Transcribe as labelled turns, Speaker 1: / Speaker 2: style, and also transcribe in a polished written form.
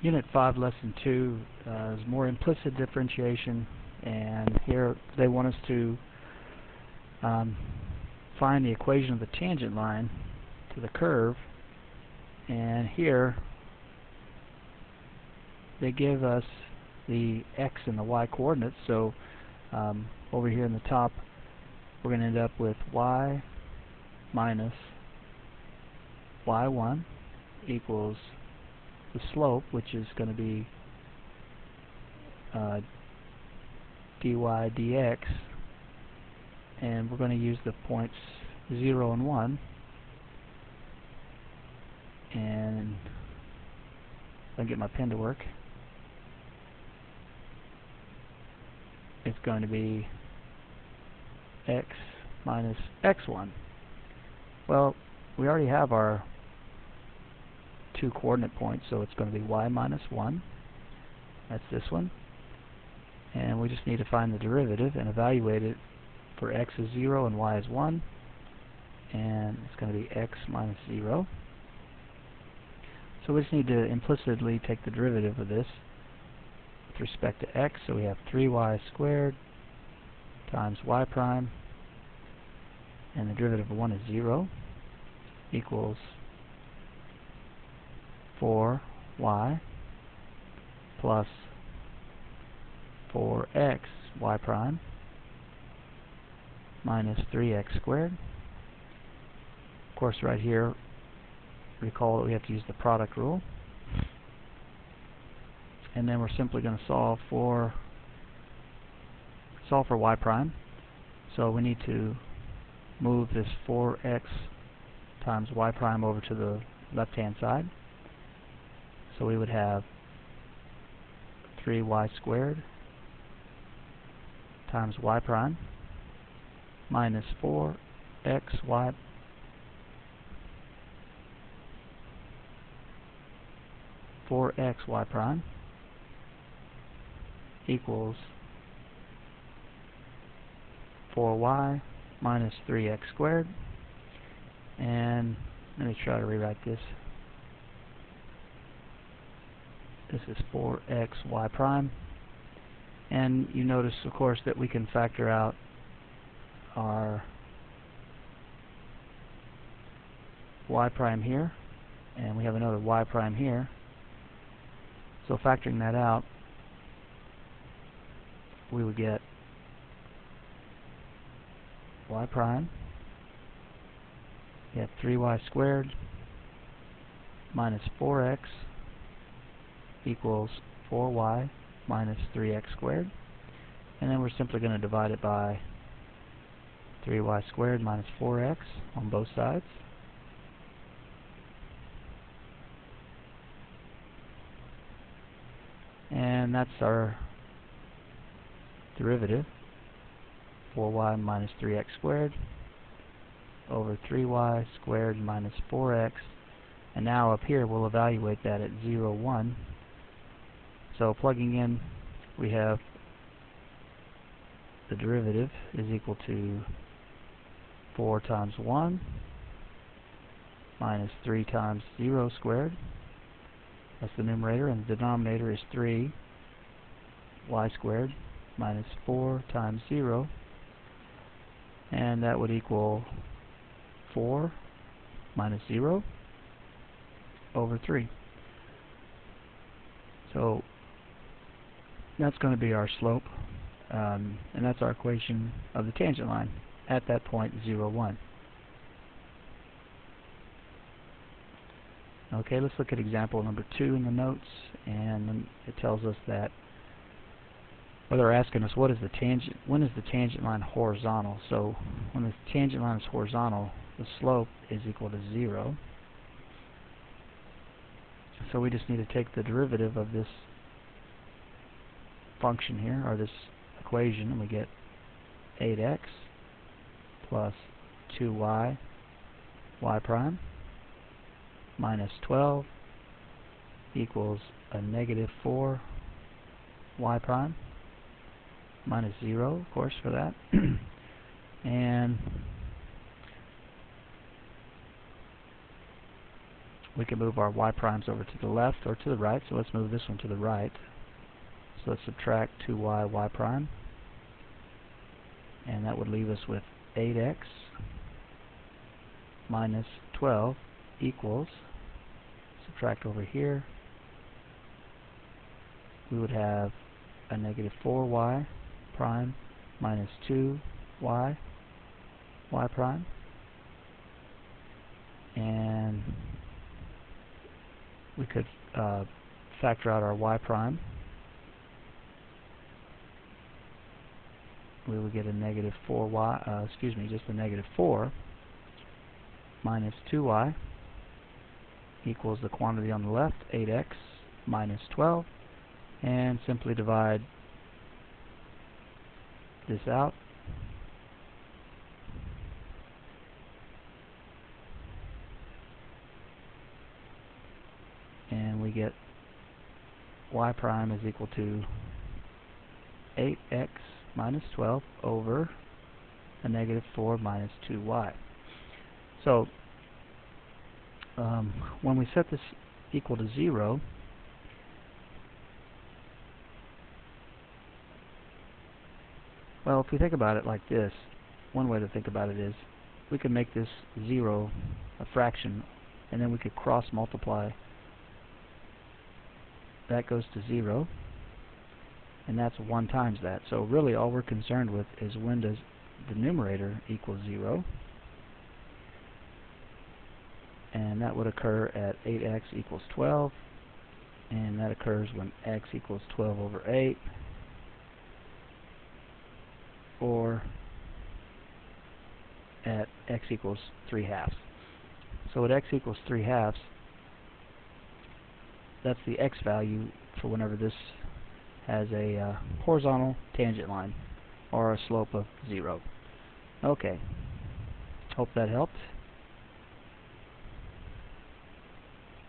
Speaker 1: Unit 5, Lesson 2 is more implicit differentiation, and here they want us to find the equation of the tangent line to the curve, and here they give us the x and the y coordinates. So over here in the top we're going to end up with y minus y1 equals the slope, which is going to be dy dx, and we're going to use the points 0 and 1, and if I get my pen to work, it's going to be x minus x1. Well, we already have our two coordinate points, so it's going to be y minus 1. That's this one. And we just need to find the derivative and evaluate it for x is 0 and y is 1. And it's going to be x minus 0. So we just need to implicitly take the derivative of this with respect to x. So we have 3y squared times y prime, and the derivative of 1 is 0, equals 4y plus 4x y prime minus 3x squared. Of course, right here, recall that we have to use the product rule. And then we're simply going to solve for y prime. So we need to move this 4x times y prime over to the left-hand side. So we would have 3y squared times y prime minus 4x y prime equals 4y minus 3x squared. And let me try to rewrite this. This is 4x y prime. And you notice, of course, that we can factor out our y prime here, and we have another y prime here. So factoring that out, we would get y prime. We have 3y squared minus 4x equals 4y minus 3x squared. And then we're simply going to divide it by 3y squared minus 4x on both sides. And that's our derivative, 4y minus 3x squared over 3y squared minus 4x. And now up here we'll evaluate that at 0, 1. So plugging in, we have the derivative is equal to 4 times 1 minus 3 times 0 squared. That's the numerator, and the denominator is 3 y squared minus 4 times 0, and that would equal 4 minus 0 over 3. So that's going to be our slope, and that's our equation of the tangent line at that point 0, 1. Okay, let's look at example number 2 in the notes, and it tells us that, well, they're asking us when is the tangent line horizontal. So when the tangent line is horizontal, the slope is equal to 0. So we just need to take the derivative of this function here, or this equation, and we get 8x plus 2y y prime minus 12 equals a negative 4 y prime minus 0, of course, for that. And we can move our y primes over to the left or to the right. So let's move this one to the right. So let's subtract 2y y prime, and that would leave us with 8x minus 12 equals, subtract over here, we would have a negative 4y prime minus 2y y prime, and we could factor out our y prime. We would get a negative 4y, just a negative 4 minus 2y equals the quantity on the left, 8x minus 12, and simply divide this out. And we get y prime is equal to 8x minus 12 over a negative 4 minus 2y. So when we set this equal to 0, well, if we think about it like this, one way to think about it is we can make this 0 a fraction, and then we could cross multiply. That goes to 0, and that's 1 times that. So really all we're concerned with is when does the numerator equal 0, and that would occur at 8x equals 12, and that occurs when x equals 12 over 8, or at x equals 3/2. So at x equals 3/2, that's the x value for whenever this has a horizontal tangent line or a slope of 0. Okay, hope that helped.